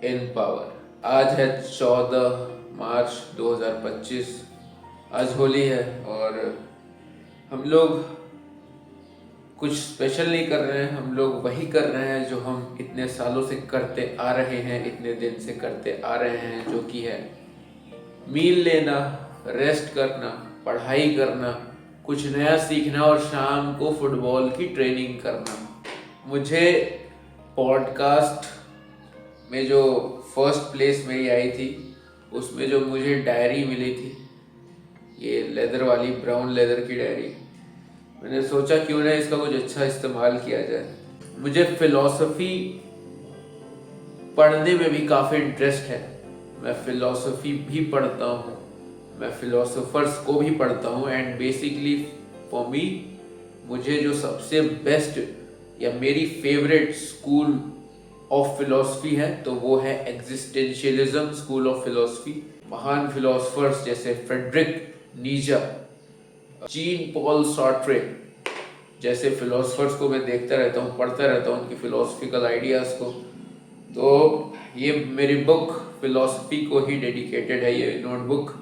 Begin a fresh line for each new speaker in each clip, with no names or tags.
इन power. आज है 14 मार्च 2025। आज होली है और हम लोग कुछ स्पेशल नहीं कर रहे हैं। हम लोग वही कर रहे हैं जो हम इतने सालों से करते आ रहे हैं, इतने दिन से करते आ रहे हैं, जो कि है मील लेना, रेस्ट करना, पढ़ाई करना, कुछ नया सीखना और शाम को फुटबॉल की ट्रेनिंग करना। मुझे पॉडकास्ट में जो फर्स्ट प्लेस मेरी आई थी, उसमें जो मुझे डायरी मिली थी, ये लेदर वाली, ब्राउन लेदर की डायरी, मैंने सोचा क्यों ना इसका कुछ अच्छा इस्तेमाल किया जाए। मुझे फिलॉसफी पढ़ने में भी काफ़ी इंटरेस्ट है। मैं फिलॉसफी भी पढ़ता हूँ, मैं फिलोसोफर्स को भी पढ़ता हूँ एंड बेसिकली फॉर मी, मुझे जो सबसे बेस्ट या मेरी फेवरेट स्कूल ऑफ फिलोसफी है तो वो है एग्जिस्टेंशियलिज्म स्कूल ऑफ फिलोसफी। महान फिलोसफर्स जैसे फ्रेडरिक नीजा, जीन पॉल सार्ट्रे जैसे फिलोसफर्स को मैं देखता रहता हूँ, पढ़ता रहता हूँ उनकी फिलोसफिकल आइडियाज़ को। तो ये मेरी बुक फिलोसफी को ही डेडिकेटेड है, ये नोटबुक।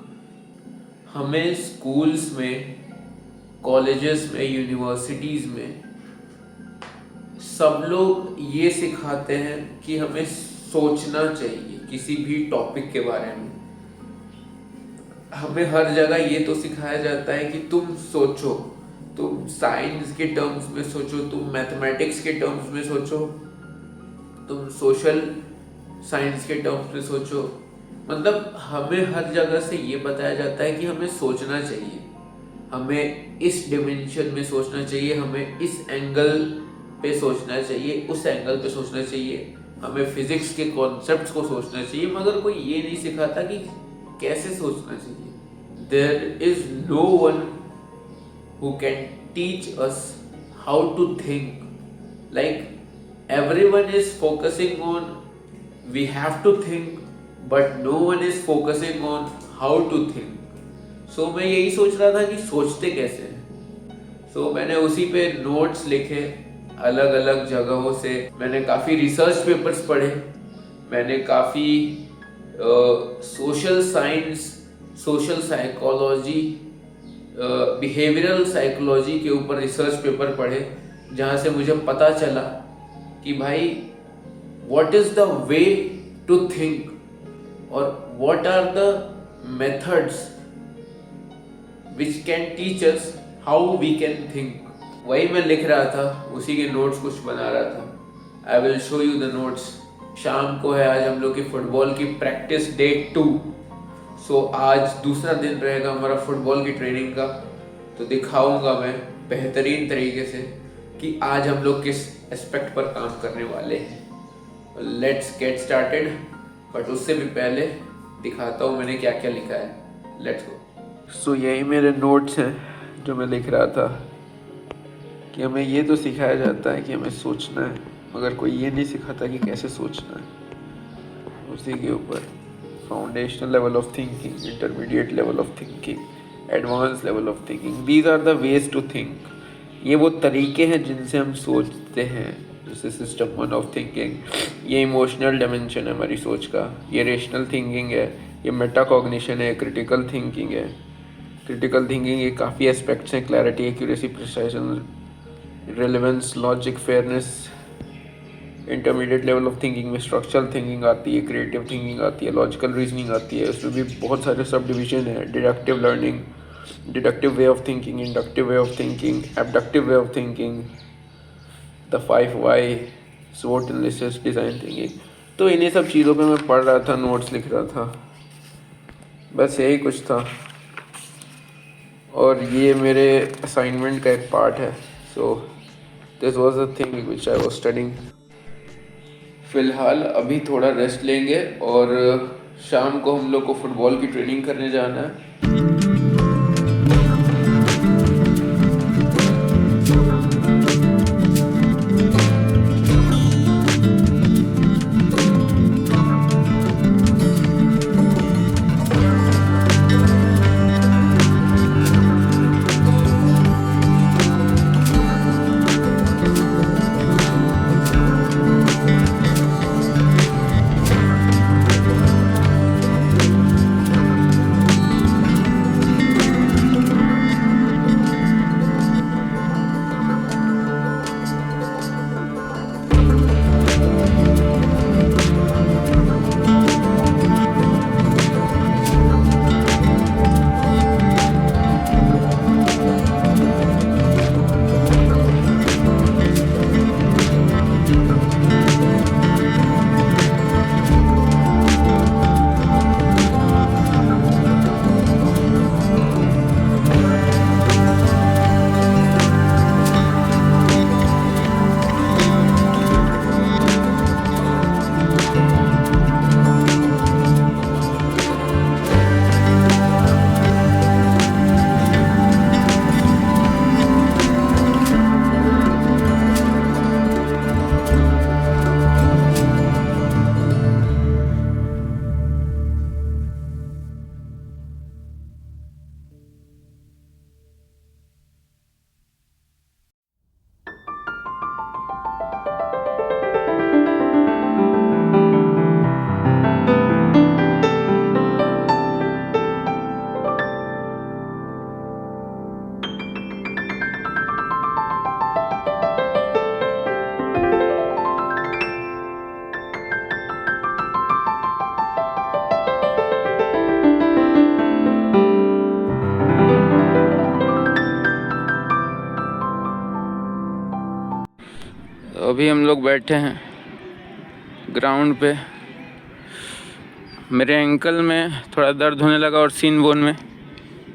हमें स्कूल्स में, कॉलेजेस में, यूनिवर्सिटीज़ में सब लोग ये सिखाते हैं कि हमें सोचना चाहिए किसी भी टॉपिक के बारे में। हमें हर जगह ये तो सिखाया जाता है कि तुम सोचो, तुम साइंस के टर्म्स में सोचो, तुम मैथमेटिक्स के टर्म्स में सोचो, तुम सोशल साइंस के टर्म्स में सोचो। मतलब हमें हर जगह से ये बताया जाता है कि हमें सोचना चाहिए, हमें इस डिमेंशन में सोचना चाहिए, हमें इस एंगल पे सोचना चाहिए, उस एंगल पे सोचना चाहिए, हमें फिजिक्स के कॉन्सेप्ट्स को सोचना चाहिए, मगर कोई ये नहीं सिखाता कि कैसे सोचना चाहिए। There is no one who can teach us how to think. Like everyone is focusing on we have to think, but no one is focusing on how to think. So मैं यही सोच रहा था कि सोचते कैसे हैं। So मैंने उसी पे नोट्स लिखे अलग अलग जगहों से। मैंने काफ़ी रिसर्च पेपर्स पढ़े, मैंने काफ़ी social science, social psychology, behavioural psychology के ऊपर रिसर्च पेपर पढ़े, जहाँ से मुझे पता चला कि भाई what is the way to think और what are the methods which can teach us how we can think। वही मैं लिख रहा था, उसी के नोट्स कुछ बना रहा था। I will show you the notes। शाम को है आज हम लोग की फुटबॉल की प्रैक्टिस डे 2। सो आज दूसरा दिन रहेगा हमारा फुटबॉल की ट्रेनिंग का। तो दिखाऊंगा मैं बेहतरीन तरीके से कि आज हम लोग किस एस्पेक्ट पर काम करने वाले हैं। Let's get started. बट उससे भी पहले दिखाता हूँ मैंने क्या क्या लिखा है। Let's go. सो यही मेरे नोट्स हैं जो मैं लिख रहा था कि हमें ये तो सिखाया जाता है कि हमें सोचना है, मगर कोई ये नहीं सिखाता कि कैसे सोचना है। उसी के ऊपर foundational level of thinking, intermediate level of thinking, advanced level of thinking, these are the ways to think. ये वो तरीके हैं जिनसे हम सोचते हैं। जैसे सिस्टम 1 ऑफ थिंकिंग, ये इमोशनल डायमेंशन है हमारी सोच का, ये रेशनल थिंकिंग है, ये मेटाकॉग्निशन है, क्रिटिकल थिंकिंग है। क्रिटिकल थिंकिंग ये काफ़ी एस्पेक्ट्स हैं, clarity, accuracy, precision, relevance, logic, fairness. Intermediate level of thinking में स्ट्रक्चरल थिंकिंग आती है, क्रिएटिव थिंकिंग आती है, लॉजिकल रीजनिंग आती है। उसमें भी बहुत सारे सब डिविजन है। Deductive learning, deductive way of thinking, inductive way of thinking, abductive way of thinking, the 5 why, SWOT analysis, design thinking। तो इन्हीं सब चीज़ों पे मैं पढ़ रहा था, नोट्स लिख रहा था, बस यही कुछ था। और ये मेरे असाइनमेंट का एक पार्ट है। So this was the thing which I was studying. फ़िलहाल अभी थोड़ा रेस्ट लेंगे और शाम को हम लोग को फुटबॉल की ट्रेनिंग करने जाना है। अभी हम लोग बैठे हैं ग्राउंड पे। मेरे एंकल में थोड़ा दर्द होने लगा और सीन बोन में,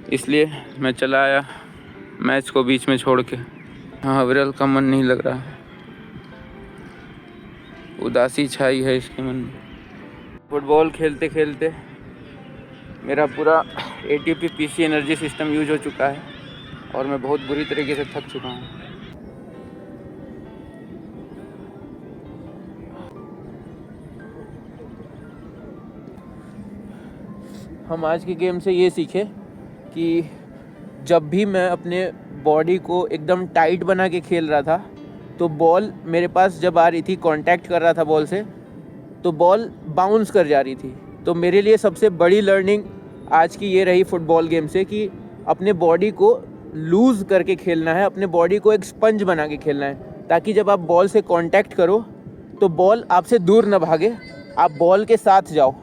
इसलिए मैं चला आया मैच को बीच में छोड़ के। हाँ, विरल का मन नहीं लग रहा है, उदासी छाई है इसके मन में। फुटबॉल खेलते खेलते मेरा पूरा ATP PC energy system use हो चुका है और मैं बहुत बुरी तरीके से थक चुका हूँ। हम आज के गेम से ये सीखे कि जब भी मैं अपने बॉडी को एकदम टाइट बना के खेल रहा था तो बॉल मेरे पास जब आ रही थी, कांटेक्ट कर रहा था बॉल से, तो बॉल बाउंस कर जा रही थी। तो मेरे लिए सबसे बड़ी लर्निंग आज की ये रही फुटबॉल गेम से कि अपने बॉडी को लूज़ करके खेलना है, अपने बॉडी को एक स्पंज बना के खेलना है, ताकि जब आप बॉल से कांटेक्ट करो तो बॉल आपसे दूर ना भागे, आप बॉल के साथ जाओ।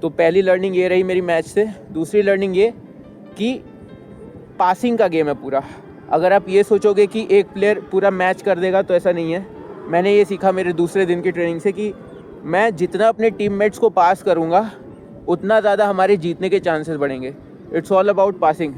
तो पहली लर्निंग ये रही मेरी मैच से। दूसरी लर्निंग ये कि पासिंग का गेम है पूरा। अगर आप ये सोचोगे कि एक प्लेयर पूरा मैच कर देगा तो ऐसा नहीं है। मैंने ये सीखा मेरे दूसरे दिन की ट्रेनिंग से कि मैं जितना अपने टीममेट्स को पास करूँगा उतना ज़्यादा हमारे जीतने के चांसेस बढ़ेंगे। It's all about passing.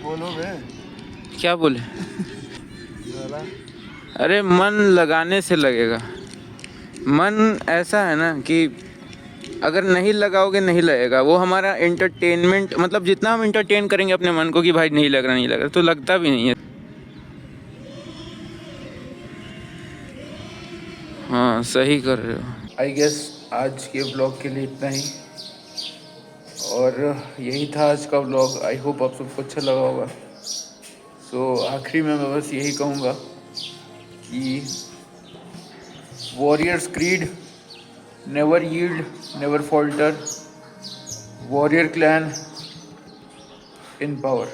बोलो बे।
क्या बोले? अरे मन लगाने से लगेगा। मन ऐसा है ना कि अगर नहीं लगाओगे नहीं लगेगा। वो हमारा एंटरटेनमेंट, मतलब जितना हम एंटरटेन करेंगे अपने मन को कि भाई नहीं लग रहा नहीं लग रहा, तो लगता भी नहीं है। हाँ, सही कर रहे हो। आई गेस आज के ब्लॉग के लिए इतना ही, और यही था आज का ब्लॉग। आई होप आप सबको अच्छा लगा होगा। सो आखिरी में मैं बस यही कहूँगा कि warriors creed, never yield, never falter, warrior clan in power.